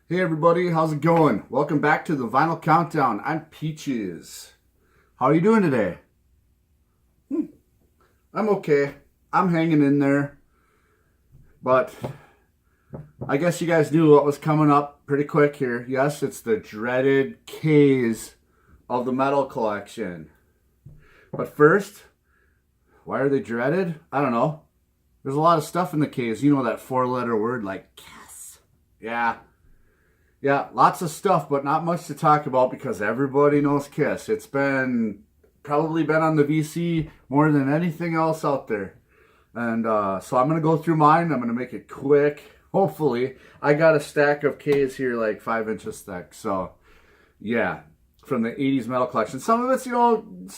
Hey everybody, how's it going? Welcome back to the Vinyl Countdown. I'm Peaches. How are you doing today? I'm okay. I'm hanging in there. But I guess you guys knew what was coming up pretty quick here. Yes, it's the dreaded K's of the metal collection. But first, why are they dreaded? I don't know. There's a lot of stuff in the K's. You know that four-letter word like Kiss. Yeah, lots of stuff, but not much to talk about because everybody knows Kiss. It's probably been on the VC more than anything else out there. And so I'm going to go through mine. I'm going to make it quick. Hopefully. I got a stack of K's here like 5 inches thick. So, yeah, from the 80s metal collection. Some of it's,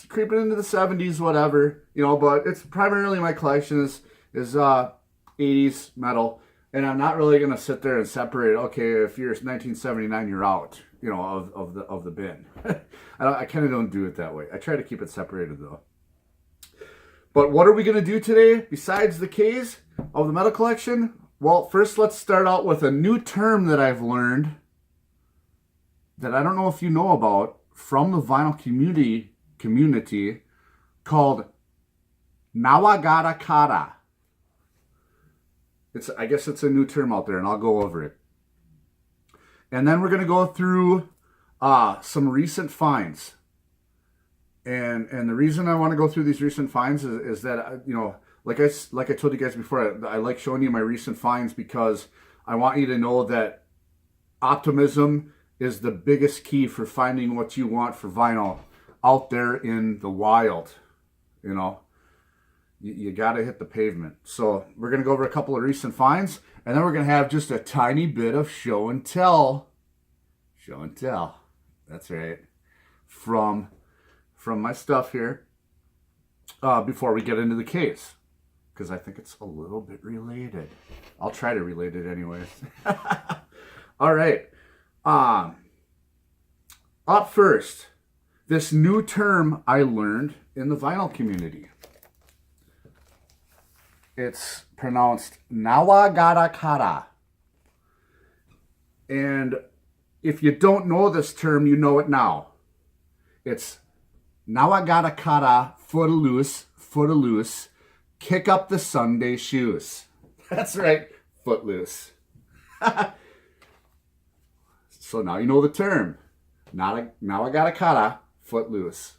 creeping into the 70s, whatever. But it's primarily my collection is 80s metal. And I'm not really going to sit there and separate, okay, if you're 1979, you're out, of the bin. I kind of don't do it that way. I try to keep it separated, though. But what are we going to do today besides the K's of the metal collection? Well, first let's start out with a new term that I've learned that I don't know if you know about from the vinyl community called Nawagata Kara. I guess it's a new term out there, and I'll go over it. And then we're going to go through some recent finds. And the reason I want to go through these recent finds is that, like I told you guys before, I like showing you my recent finds because I want you to know that optimism is the biggest key for finding what you want for vinyl out there in the wild, You got to hit the pavement. So we're going to go over a couple of recent finds, and then we're going to have just a tiny bit of show and tell. Show and tell. That's right. From my stuff here before we get into the case, because I think it's a little bit related. I'll try to relate it anyways. All right. Up first, this new term I learned in the vinyl community. It's pronounced Nawagata Kara. And if you don't know this term, you know it now. It's Nawagata Kara, footaloose, kick up the Sunday shoes. That's right, footloose. So now you know the term. Nawagata Kara, footloose.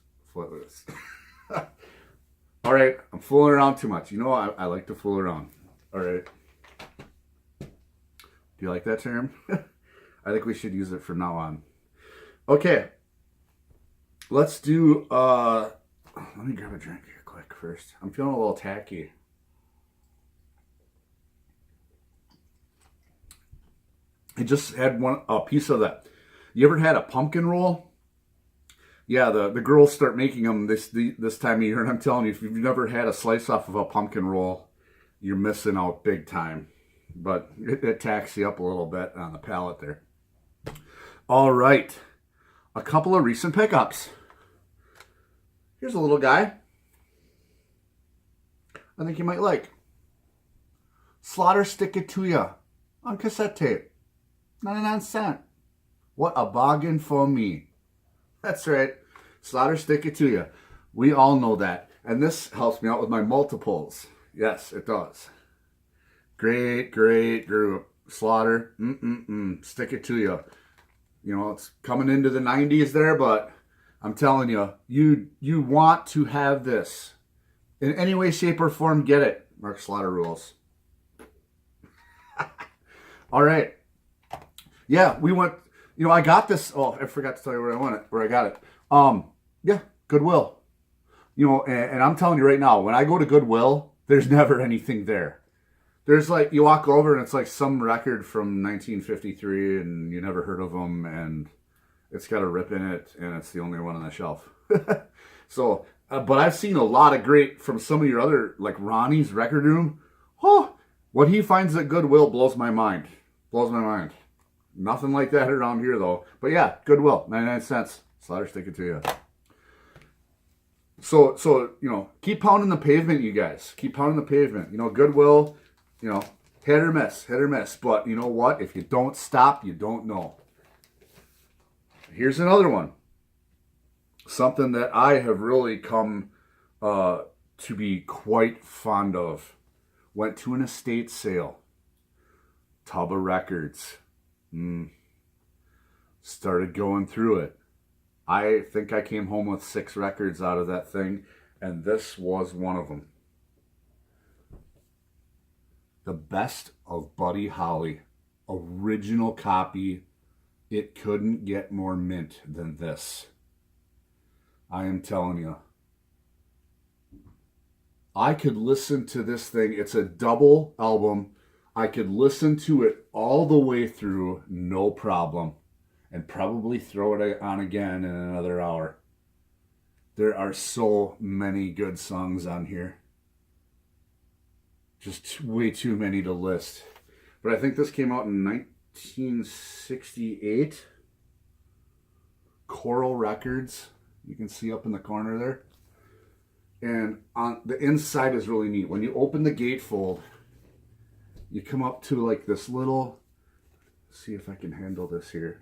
All right, I'm fooling around too much. I like to fool around. All right. Do you like that term? I think we should use it from now on. Okay. Let's do, let me grab a drink here quick first. I'm feeling a little tacky. I just had a piece of that. You ever had a pumpkin roll? Yeah, the girls start making them this time of year, and I'm telling you, if you've never had a slice off of a pumpkin roll, you're missing out big time. But it tacks you up a little bit on the palate there. All right, a couple of recent pickups. Here's a little guy I think you might like. Slaughter Stick It To Ya on cassette tape. 99 cents. What a bargain for me. That's right. Slaughter Stick It To Ya. We all know that. And this helps me out with my multiples. Yes, it does. Great group. Slaughter. Stick It To Ya. It's coming into the 90s there, but I'm telling you, you want to have this. In any way, shape, or form, get it. Mark Slaughter rules. All right. Yeah, we went... I got this. Oh, I forgot to tell you where I got it. Yeah, Goodwill. And I'm telling you right now, when I go to Goodwill, there's never anything there. There's you walk over and it's like some record from 1953 and you never heard of them and it's got a rip in it and it's the only one on the shelf. So, but I've seen a lot of great from some of your other, like Ronnie's Record Room. Oh, what he finds at Goodwill blows my mind. Nothing like that around here, though. But yeah, Goodwill, 99 cents. Slaughter Stick It To Ya. So keep pounding the pavement, you guys. Keep pounding the pavement. Goodwill, Hit or miss, hit or miss. But you know what? If you don't stop, you don't know. Here's another one. Something that I have really come to be quite fond of. Went to an estate sale. Tubba Records. Started going through it. I think I came home with 6 records out of that thing, and this was one of them. The Best of Buddy Holly. Original copy. It couldn't get more mint than this. I am telling you. I could listen to this thing. It's a double album. I could listen to it all the way through, no problem. And probably throw it on again in another hour. There are so many good songs on here. Just way too many to list. But I think this came out in 1968. Coral Records. You can see up in the corner there. And on the inside is really neat. When you open the gatefold, you come up to like this little, see if I can handle this here.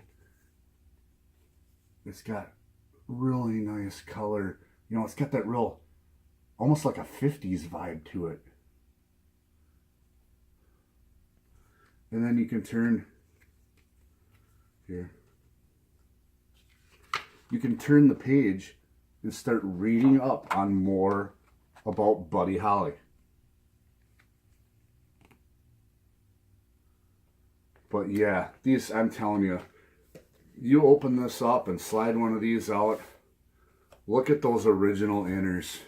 It's got really nice color. You know, it's got that real, almost like a 50s vibe to it. And then you can turn here. You can turn the page and start reading up on more about Buddy Holly. But yeah, these, I'm telling you, you open this up and slide one of these out, look at those original inners.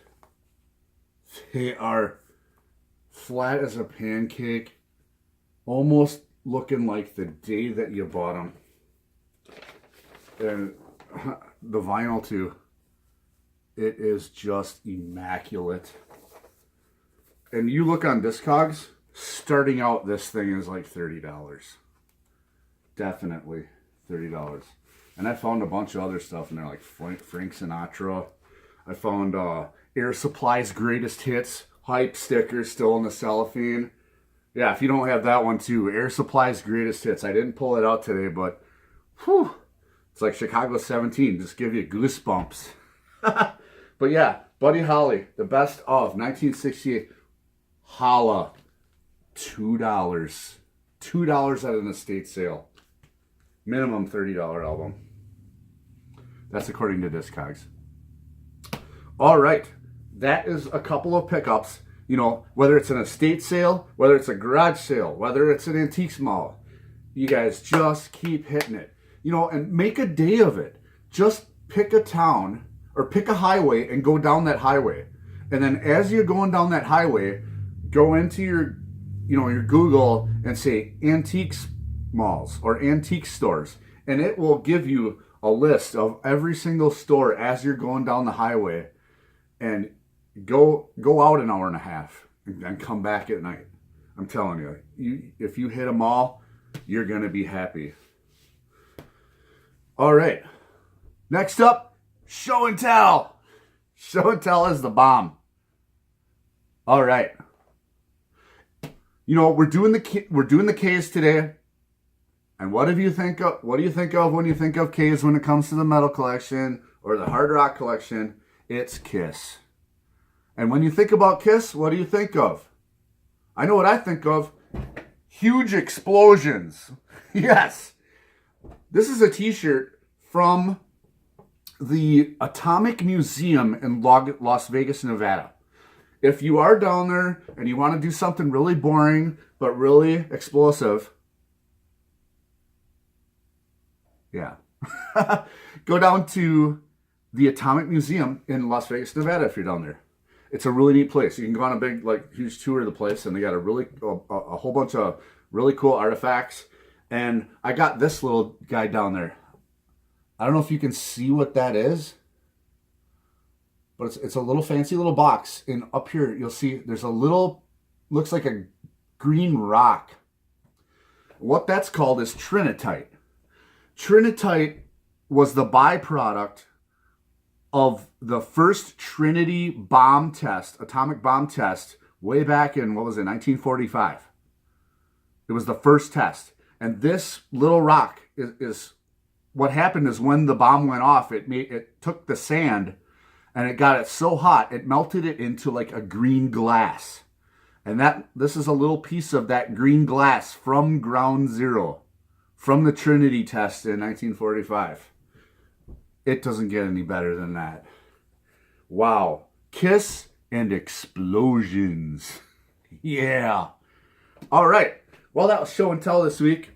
They are flat as a pancake, almost looking like the day that you bought them. And the vinyl too, it is just immaculate. And you look on Discogs, starting out this thing is like $30. Definitely $30. And I found a bunch of other stuff in there, like Frank Sinatra. I found Air Supply's Greatest Hits hype stickers still in the cellophane. Yeah, if you don't have that one too, Air Supply's Greatest Hits. I didn't pull it out today, but whew, it's like Chicago 17. Just give you goosebumps. But yeah, Buddy Holly, the best of 1968. Holla, $2. $2 at an estate sale. Minimum $30 album. That's according to Discogs. All right, that is a couple of pickups. You know, whether it's an estate sale, whether it's a garage sale, whether it's an antiques mall, you guys just keep hitting it. You know, and make a day of it. Just pick a town or pick a highway and go down that highway. And then as you're going down that highway, go into your, your Google and say antiques malls or antique stores, and it will give you a list of every single store as you're going down the highway, and go out an hour and a half and come back at night. I'm telling you, if you hit a mall, you're gonna be happy. All right, next up, show and tell. Show and tell is the bomb. All right, we're doing the K's today. And what do you think of when you think of K's when it comes to the metal collection or the hard rock collection? It's Kiss. And when you think about Kiss, what do you think of? I know what I think of. Huge explosions. Yes. This is a t-shirt from the Atomic Museum in Las Vegas, Nevada. If you are down there and you want to do something really boring but really explosive, yeah. Go down to the Atomic Museum in Las Vegas, Nevada if you're down there. It's a really neat place. You can go on a big, huge tour of the place, and they got a whole bunch of really cool artifacts. And I got this little guy down there. I don't know if you can see what that is, but it's a little fancy little box. And up here, you'll see there's a little, looks like a green rock. What that's called is trinitite. Trinitite was the byproduct of the first Trinity bomb test, atomic bomb test, way back in, 1945. It was the first test. And this little rock is what happened is when the bomb went off, it took the sand and it got it so hot, it melted it into like a green glass. And this is a little piece of that green glass from Ground Zero, from the Trinity test in 1945. It doesn't get any better than that. Wow. Kiss and explosions. Yeah. All right. Well, that was show and tell this week.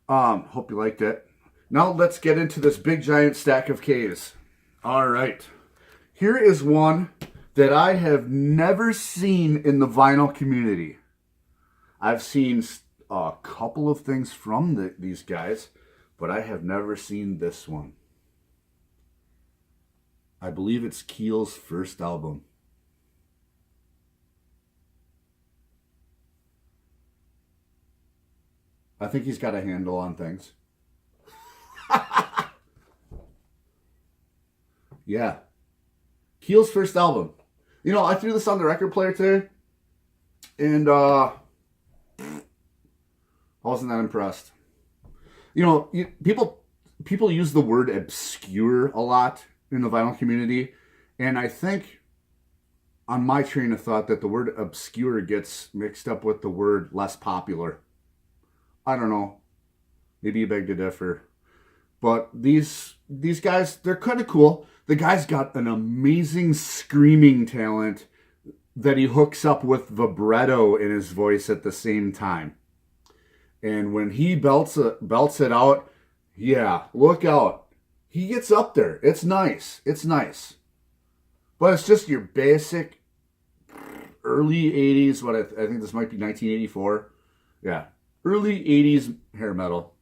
Hope you liked it. Now let's get into this big giant stack of K's. All right. Here is one that I have never seen in the vinyl community. I've seen a couple of things from these guys, but I have never seen this one. I believe it's Keel's first album. I think he's got a handle on things. Yeah. Keel's first album. You know, I threw this on the record player today, and I wasn't that impressed. You know, people use the word obscure a lot in the vinyl community, and I think on my train of thought that the word obscure gets mixed up with the word less popular. I don't know. Maybe you beg to differ. But these guys, they're kind of cool. The guy's got an amazing screaming talent that he hooks up with vibrato in his voice at the same time. And when he belts it out, yeah, look out. He gets up there. It's nice. It's nice. But it's just your basic early 80s, what I think this might be 1984. Yeah, early 80s hair metal.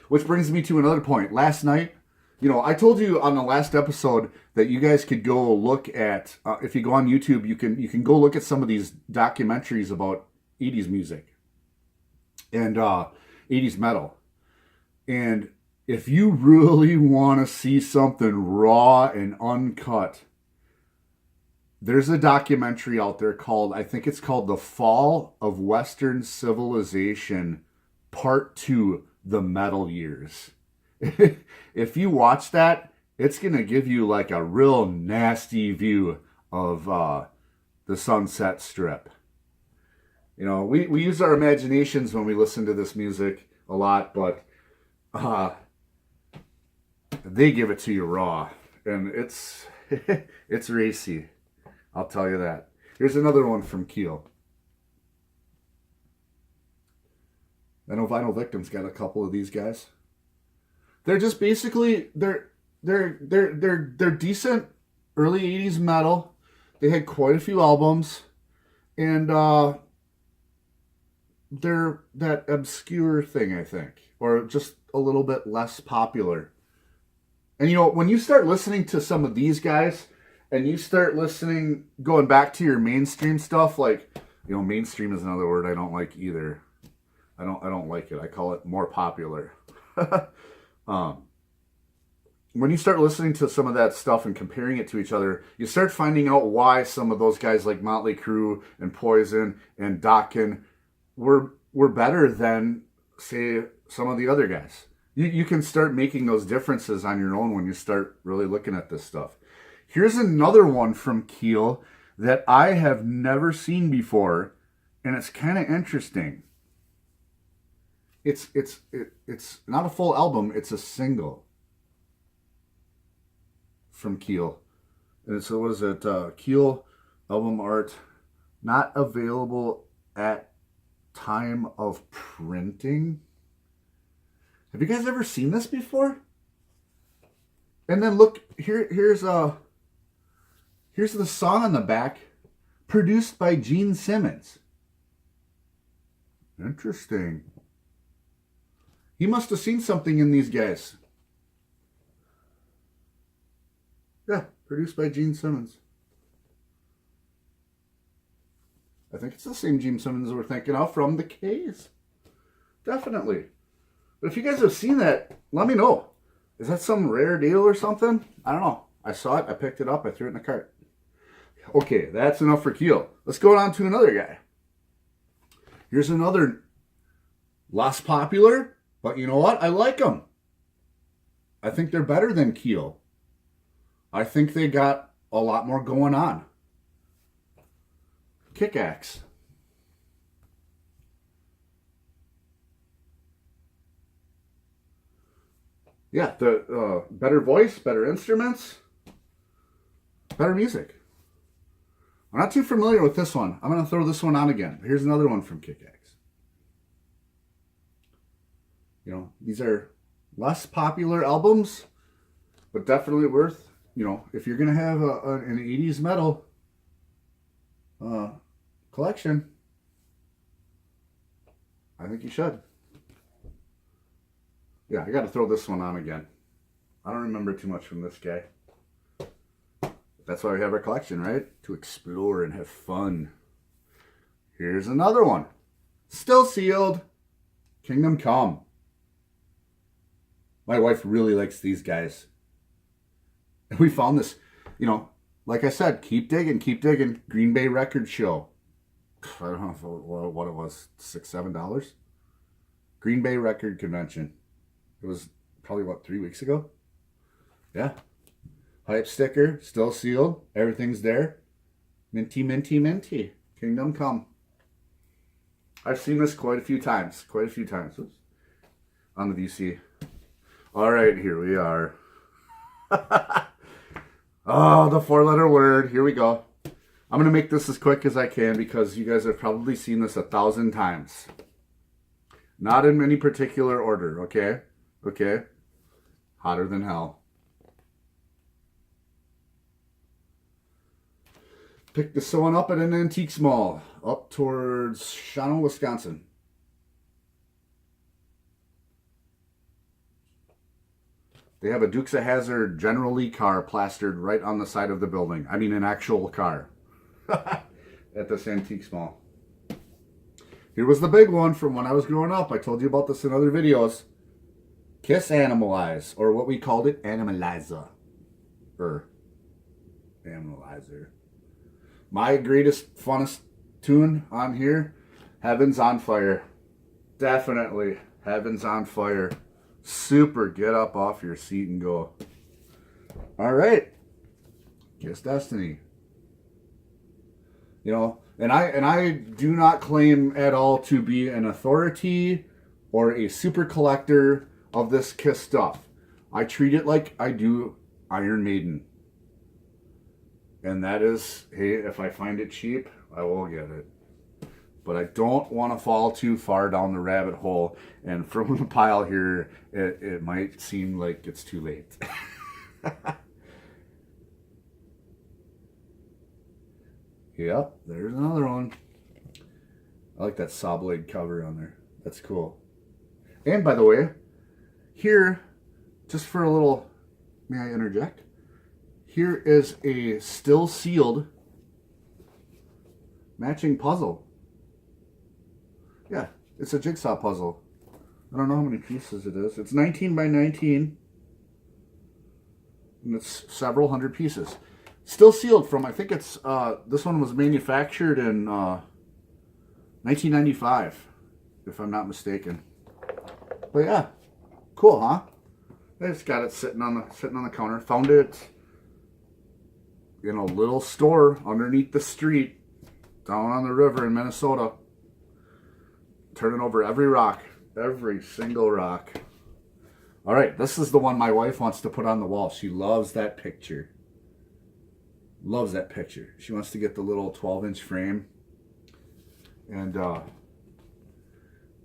Which brings me to another point. Last night, you know, I told you on the last episode that you guys could go look at, if you go on YouTube, you can go look at some of these documentaries about 80s music and 80s metal. And if you really want to see something raw and uncut, there's a documentary out there called, I think it's called The Fall of Western Civilization, Part 2, The Metal Years. If you watch that, it's going to give you like a real nasty view of the Sunset Strip. You know, we use our imaginations when we listen to this music a lot, but they give it to you raw. And it's it's racy. I'll tell you that. Here's another one from Keel. I know Vinyl Victim's got a couple of these guys. They're just basically they're decent early 80s metal. They had quite a few albums, and they're that obscure thing, I think, or just a little bit less popular. And you know, when you start listening to some of these guys, and you start listening, going back to your mainstream stuff, like, you know, mainstream is another word I don't like either. I don't like it. I call it more popular. When you start listening to some of that stuff and comparing it to each other, you start finding out why some of those guys like Motley Crue and Poison and Dokken were better than, say, some of the other guys. You can start making those differences on your own when you start really looking at this stuff. Here's another one from Keel that I have never seen before, and it's kind of interesting. It's not a full album, it's a single from Keel. And so what is it? Keel album art not available at time of printing. Have you guys ever seen this before? And then look, here's the song on the back, produced by Gene Simmons. Interesting. He must have seen something in these guys. Yeah, produced by Gene Simmons. I think it's the same Gene Simmons we're thinking of from the K's. Definitely. But if you guys have seen that, let me know. Is that some rare deal or something? I don't know. I saw it, I picked it up, I threw it in the cart. Okay, that's enough for Keel. Let's go on to another guy. Here's another less popular, but you know what? I like them. I think they're better than Keel. I think they got a lot more going on. Kickaxe. Yeah, the better voice, better instruments, better music. I'm not too familiar with this one. I'm going to throw this one on again. Here's another one from Kickaxe. You know, these are less popular albums, but definitely worth, you know, if you're going to have an 80s metal collection, I think you should. Yeah, I got to throw this one on again. I don't remember too much from this guy. That's why we have our collection, right? To explore and have fun. Here's another one. Still sealed. Kingdom Come. My wife really likes these guys. And we found this, you know, like I said, keep digging, keep digging. Green Bay Record Show. I don't know what it was, $6, $7? Green Bay Record Convention. It was probably, what, 3 weeks ago? Yeah. Hype sticker, still sealed. Everything's there. Minty, minty, minty. Kingdom Come. I've seen this quite a few times. Quite a few times. Oops. On the VC. All right, here we are. Oh, the 4-letter word. Here we go. I'm going to make this as quick as I can because you guys have probably seen this 1,000 times. Not in any particular order, okay? Okay? Hotter than hell. Picked this one up at an antiques mall up towards Shawano, Wisconsin. They have a Dukes of Hazzard General Lee car plastered right on the side of the building. I mean, an actual car. At this antiques mall. Here was the big one from when I was growing up. I told you about this in other videos. Kiss Animalize, or what we called it, Animalizer. Animalizer. My greatest, funnest tune on here, Heaven's on Fire. Definitely Heaven's on Fire. Super get up off your seat and go. All right. Kiss Destiny. You know, and I do not claim at all to be an authority or a super collector of this Kiss stuff. I treat it like I do Iron Maiden. And that is, hey, if I find it cheap, I will get it. But I don't want to fall too far down the rabbit hole. And from the pile here, it might seem like it's too late. Yep, there's another one. I like that saw blade cover on there. That's cool. And by the way, here, just for a little, may I interject? Here is a still sealed matching puzzle. Yeah, it's a jigsaw puzzle. I don't know how many pieces it is. It's 19 by 19. And it's several hundred pieces. Still sealed from, I think it's, this one was manufactured in 1995, if I'm not mistaken. But yeah, cool, huh? I just got it sitting on the counter. Found it in a little store underneath the street down on the river in Minnesota. Turning over every rock, every single rock. All right, this is the one my wife wants to put on the wall. She loves that picture. Loves that picture. She wants to get the little 12-inch frame and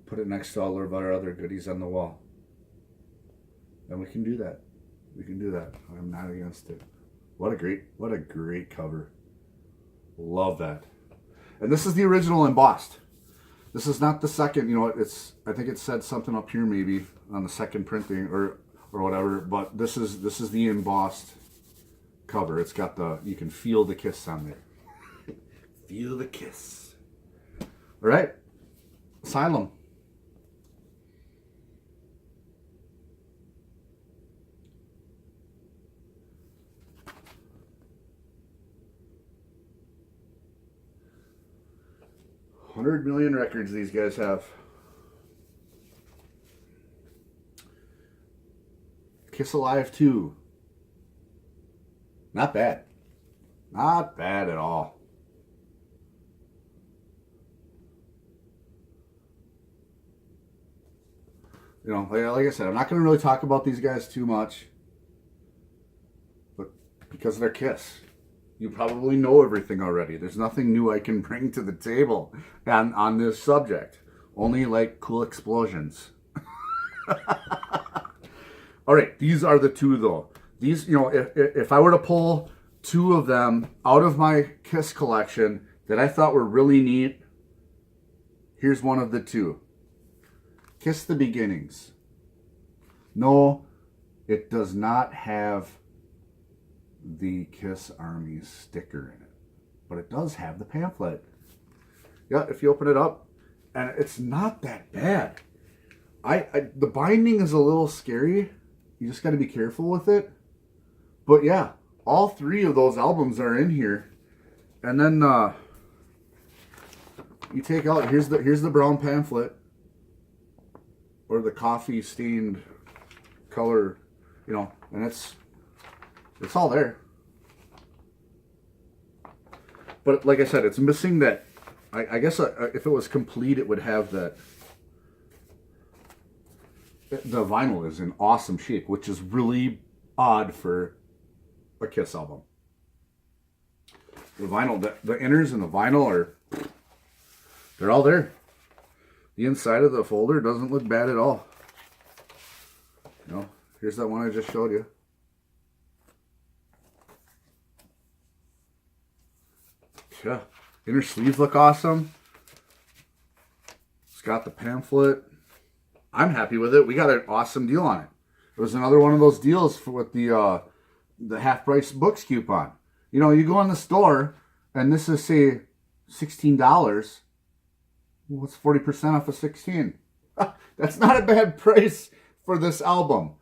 put it next to all of our other goodies on the wall. And we can do that. We can do that. I'm not against it. What a great cover. Love that. And this is the original embossed. This is not the second, you know, I think it said something up here maybe on the second printing or whatever, but this is the embossed cover. It's got you can feel the Kiss on there. Feel the Kiss. All right. Asylum. 100 million records these guys have. Kiss Alive 2. Not bad. Not bad at all. You know, like I said, I'm not going to really talk about these guys too much. But because of their Kiss. You probably know everything already. There's nothing new I can bring to the table on this subject. Only like cool explosions. All right, these are the two though. These, you know, if I were to pull two of them out of my Kiss collection that I thought were really neat, here's one of the two. Kiss the Beginnings. No, it does not have the Kiss Army sticker in it, but it does have the pamphlet. Yeah, if you open it up, and it's not that bad. The binding is a little scary. You just got to be careful with it. But yeah, all three of those albums are in here. And then you take out, here's the brown pamphlet, or the coffee stained color, you know, and it's all there. But like I said, it's missing that. I guess if it was complete, it would have that. The vinyl is in awesome shape, which is really odd for a Kiss album. The vinyl, the inners and the vinyl they're all there. The inside of the folder doesn't look bad at all. You know, here's that one I just showed you. Yeah, inner sleeves look awesome. It's got the pamphlet. I'm happy with it. We got an awesome deal on it. It was another one of those deals with the half price books coupon. You know, you go in the store and this is say $16. Well, it's 40% off of 16. That's not a bad price for this album,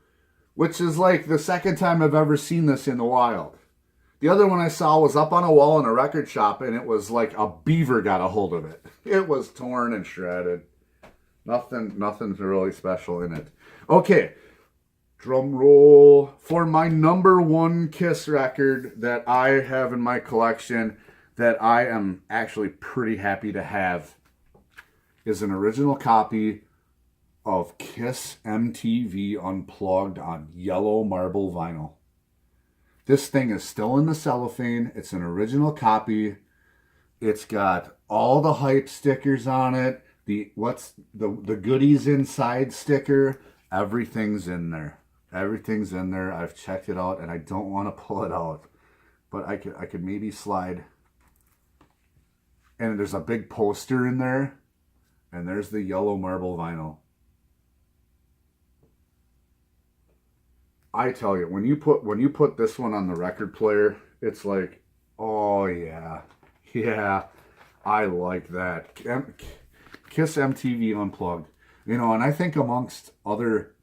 which is like the second time I've ever seen this in the wild. The other one I saw was up on a wall in a record shop, and it was like a beaver got a hold of it. It was torn and shredded. Nothing's really special in it. Okay, drum roll. For my number one Kiss record that I have in my collection that I am actually pretty happy to have is an original copy of Kiss MTV Unplugged on yellow marble vinyl. This thing is still in the cellophane. It's an original copy. It's got all the hype stickers on it. The goodies inside sticker. Everything's in there. Everything's in there. I've checked it out and I don't want to pull it out. But I could maybe slide. And there's a big poster in there. And there's the yellow marble vinyl. I tell you, when you put this one on the record player, it's like, oh yeah, I like that. Kiss MTV Unplugged, you know, and I think amongst other,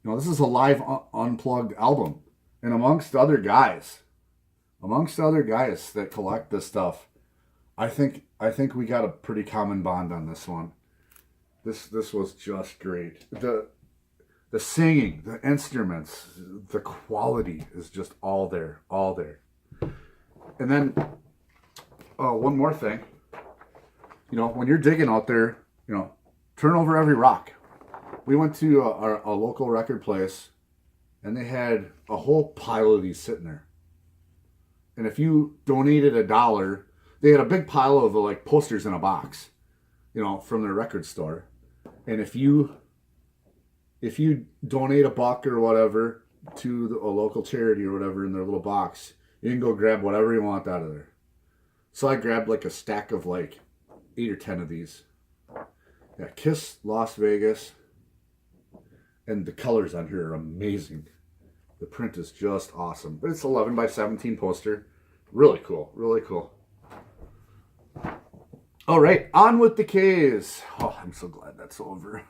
you know, this is a live unplugged album, and amongst other guys that collect this stuff, I think we got a pretty common bond on this one. This was just great. The singing, the instruments, the quality is just all there. And then, one more thing. You know, when you're digging out there, you know, turn over every rock. We went to a local record place, and they had a whole pile of these sitting there. And if you donated $1, they had a big pile of like posters in a box, you know, from their record store. And if you donate $1 or whatever to a local charity or whatever in their little box, you can go grab whatever you want out of there. So I grabbed like a stack of like 8 or 10 of these. Yeah, Kiss Las Vegas. And the colors on here are amazing. The print is just awesome. But it's 11 by 17 poster. Really cool. Really cool. All right, on with the K's. Oh, I'm so glad that's over.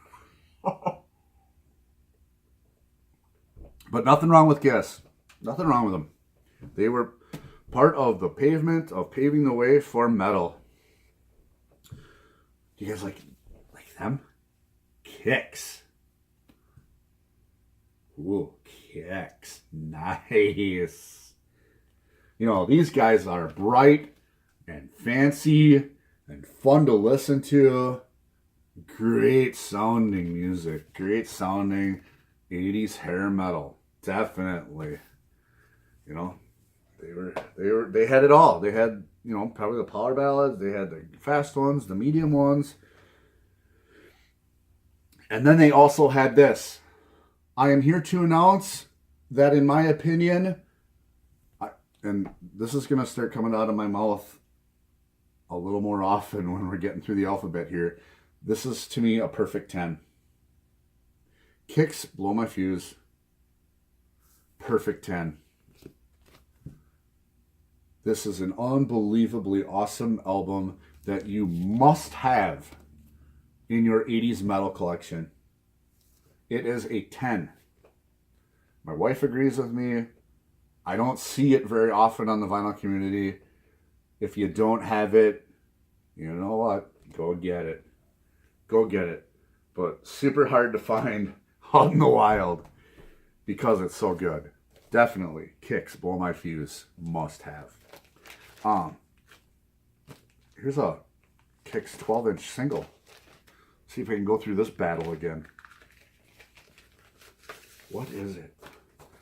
But nothing wrong with Kiss. Nothing wrong with them. They were part of the pavement of paving the way for metal. Do you guys like them? Kicks. Ooh, Kicks. Nice. You know, these guys are bright and fancy and fun to listen to. Great sounding music. Great sounding 80s hair metal. Definitely. You know, they had it all. They had, you know, probably the power ballads, they had the fast ones, the medium ones. And then they also had this. I am here to announce that, in my opinion, and this is going to start coming out of my mouth a little more often when we're getting through the alphabet here. This is, to me, a perfect 10. Kicks blow my fuse. Perfect 10. This is an unbelievably awesome album that you must have in your 80s metal collection. It is a 10. My wife agrees with me. I don't see it very often on the vinyl community. If you don't have it, you know what? Go get it. Go get it. But super hard to find out in the wild because it's so good. Definitely. Kicks blow my fuse. Must have. Here's a Kicks 12-inch single. See if I can go through this battle again. What is it?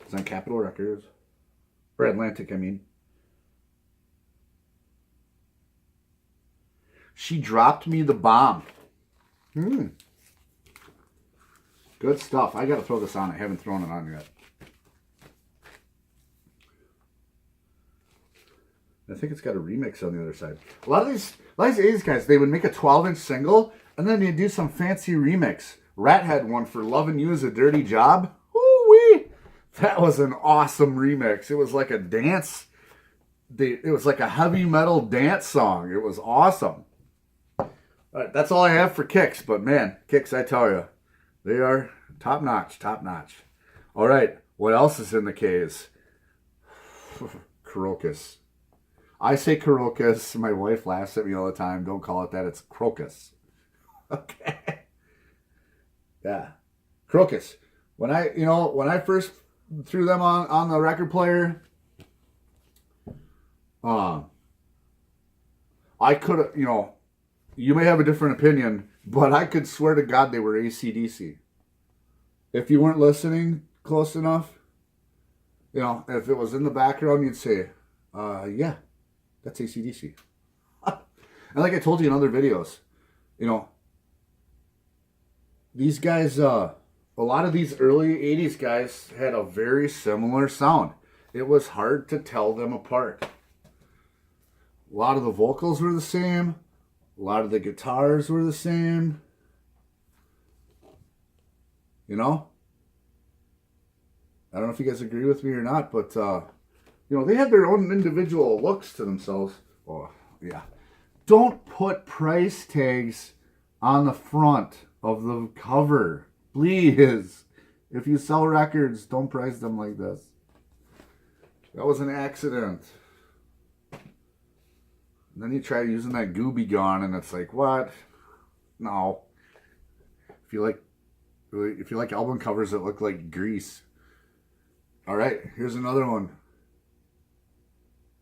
It's on Capitol Records. Or Atlantic, I mean. She Dropped Me the Bomb. Good stuff. I gotta throw this on. I haven't thrown it on yet. I think it's got a remix on the other side. A lot of these 80s guys, they would make a 12-inch single, and then you'd do some fancy remix. Rat had one for Lovin' You Is a Dirty Job. Woo-wee! That was an awesome remix. It was like a dance. It was like a heavy metal dance song. It was awesome. All right, that's all I have for Kicks. But man, Kicks, I tell you, they are top notch, top notch. All right, what else is in the K's? Crocus. I say Crocus. My wife laughs at me all the time. Don't call it that. It's Crocus. Okay. Yeah. Crocus. When I first threw them on the record player, I could have, you may have a different opinion, but I could swear to God they were AC/DC. If you weren't listening close enough, if it was in the background, you'd say, yeah, that's AC/DC. And like I told you in other videos, these guys, a lot of these early 80s guys had a very similar sound. It was hard to tell them apart. A lot of the vocals were the same. A lot of the guitars were the same. I don't know if you guys agree with me or not, but, they had their own individual looks to themselves. Oh, yeah. Don't put price tags on the front of the cover. Please. If you sell records, don't price them like this. That was an accident. And then you try using that Gooby Gone, and it's like, what? No. If you like album covers that look like grease. All right, here's another one.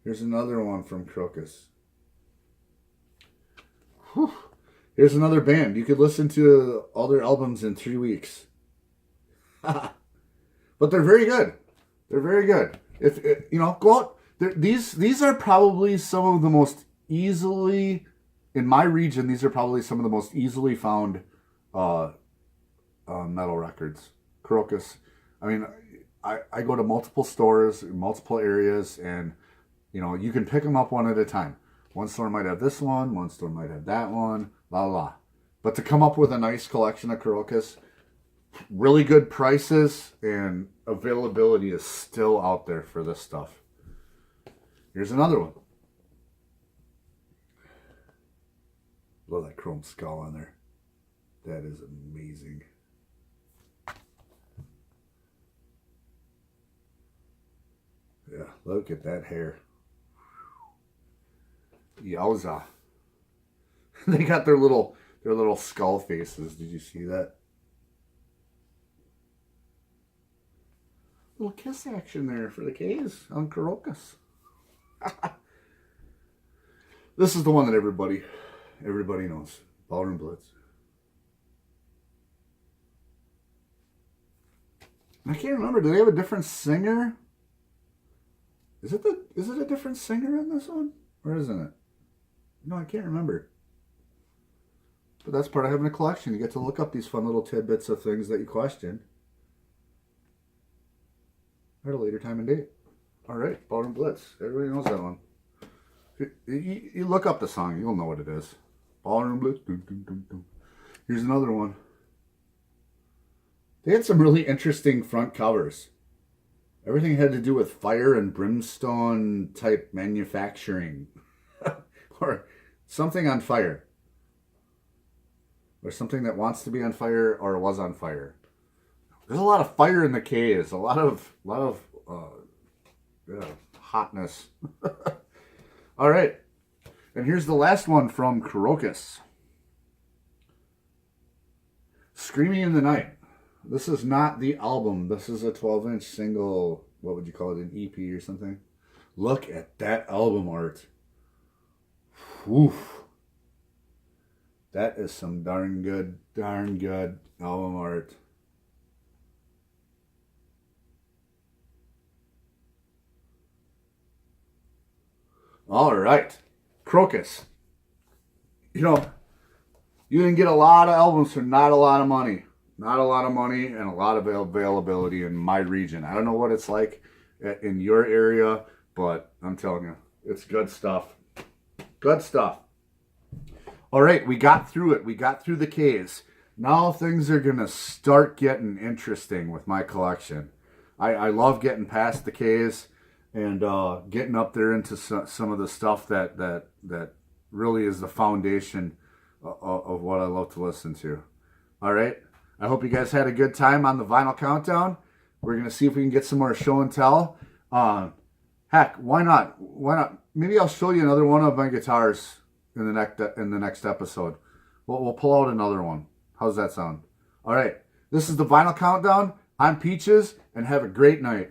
Here's another one from Crocus. Whew. Here's another band. You could listen to all their albums in 3 weeks. But they're very good. They're very good. Go out. These are probably some of the most easily, in my region, these are probably some of the most easily found metal records. Crocus. I mean, I go to multiple stores in multiple areas, and you can pick them up one at a time. One store might have this one store might have that one, la la. But to come up with a nice collection of Crocus, really good prices, and availability is still out there for this stuff. Here's another one. Love that chrome skull on there. That is amazing. Yeah, look at that hair. Yowza. They got their little Their little skull faces. Did you see that? Little kiss action there for the K's on Carocas. This is the one that everybody knows. Ballroom Blitz. I can't remember. Do they have a different singer? Is it a different singer in this one? Or isn't it? No, I can't remember. But that's part of having a collection. You get to look up these fun little tidbits of things that you question at a later time and date. All right, Ballroom Blitz. Everybody knows that one. You look up the song, you'll know what it is. Ballroom Blitz. Dun, dun, dun, dun. Here's another one. They had some really interesting front covers. Everything had to do with fire and brimstone type manufacturing. Or something on fire. Or something that wants to be on fire or was on fire. There's a lot of fire in the K's. A lot of hotness. All right. And here's the last one from Carocas. Screaming in the Night. This is not the album. This is a 12-inch single. What would you call it? An EP or something? Look at that album art. Oof. That is some darn good album art. All right. Crocus. You know, you can get a lot of albums for not a lot of money. Not a lot of money and a lot of availability in my region. I don't know what it's like in your area, but I'm telling you, it's good stuff. Good stuff. All right, we got through it. We got through the K's. Now things are going to start getting interesting with my collection. I love getting past the K's and getting up there into some of the stuff that really is the foundation of what I love to listen to. All right. I hope you guys had a good time on the Vinyl Countdown. We're going to see if we can get some more show and tell. Heck, why not? Why not? Maybe I'll show you another one of my guitars in the next episode. We'll pull out another one. How's that sound? All right. This is the Vinyl Countdown. I'm Peaches, and have a great night.